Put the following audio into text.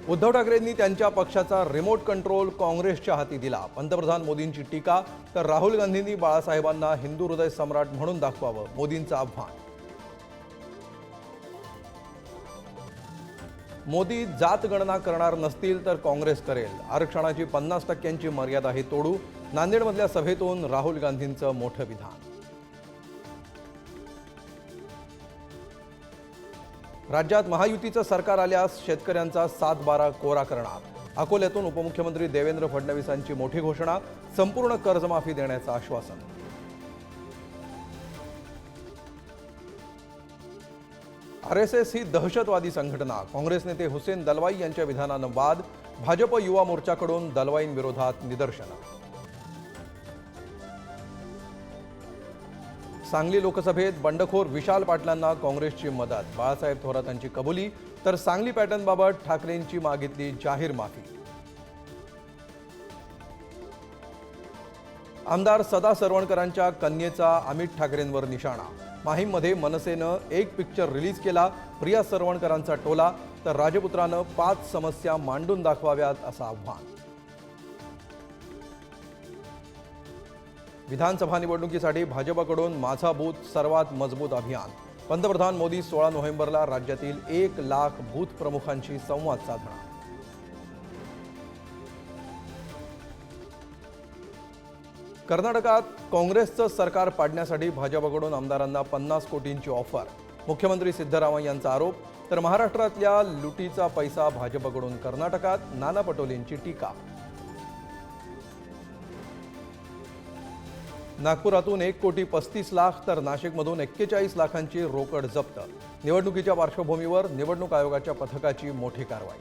उद्धव ठाकरेंनी त्यांच्या पक्षाचा रिमोट कंट्रोल काँग्रेसच्या हाती दिला। पंतप्रधान मोदींची टीका, तर राहुल गांधींनी बाळासाहेबांना हिंदू हृदय सम्राट म्हणून दाखवावं, मोदींचं आव्हान। मोदी जात गणना करणार नसतील तर काँग्रेस करेल, आरक्षणाची 50% मर्यादाही तोडू, नांदेडमधल्या सभेतून राहुल गांधींचं मोठं विधान। राज्यात महायुतीचं सरकार आल्यास शेतकऱ्यांचा 7/12 कोरा करणार, अकोल्यातून उपमुख्यमंत्री देवेंद्र फडणवीसांची मोठी घोषणा, संपूर्ण कर्जमाफी देण्याचं आश्वासन। आरएसएस ही दहशतवादी संघटना, काँग्रेस नेते हुसेन दलवाई यांच्या विधानानं वाद, भाजप युवा मोर्चाकडून दलवाईंविरोधात निदर्शनं। सांगली लोकसभेत बंडखोर विशाल पाटलांना काँग्रेसची मदत, बाळासाहेब थोरातांची कबुली, तर सांगली पॅटर्नबाबत ठाकरेंची मागितली जाहीर माफी। आमदार सदा सरवणकरांच्या कन्येचा अमित ठाकरेंवर निशाणा, माहीममध्ये मनसेनं एक पिक्चर रिलीज केला, प्रिया सरवणकरांचा टोला, तर राजपुत्रानं 5 समस्या मांडून दाखवाव्यात असं आव्हान। विधानसभा निवडणुकीसाठी भाजपकडून माझा बूथ सर्वात मजबूत अभियान, पंतप्रधान मोदी 16 नोव्हेंबरला राज्यातील 1 लाख बूथ प्रमुखांशी संवाद साधणार। कर्नाटकात काँग्रेसचं सरकार पाडण्यासाठी भाजपकडून आमदारांना 50 कोटींची ऑफर, मुख्यमंत्री सिद्धरामय्यांचा आरोप, तर महाराष्ट्रातल्या लुटीचा पैसा भाजपकडून कर्नाटकात, नाना पटोलेंची टीका। नागपुरातून 1,35,00,000 तर नाशिकमधून 41 लाखांची रोकड जप्त, निवडणुकीच्या पार्श्वभूमीवर निवडणूक आयोगाच्या पथकाची मोठी कारवाई।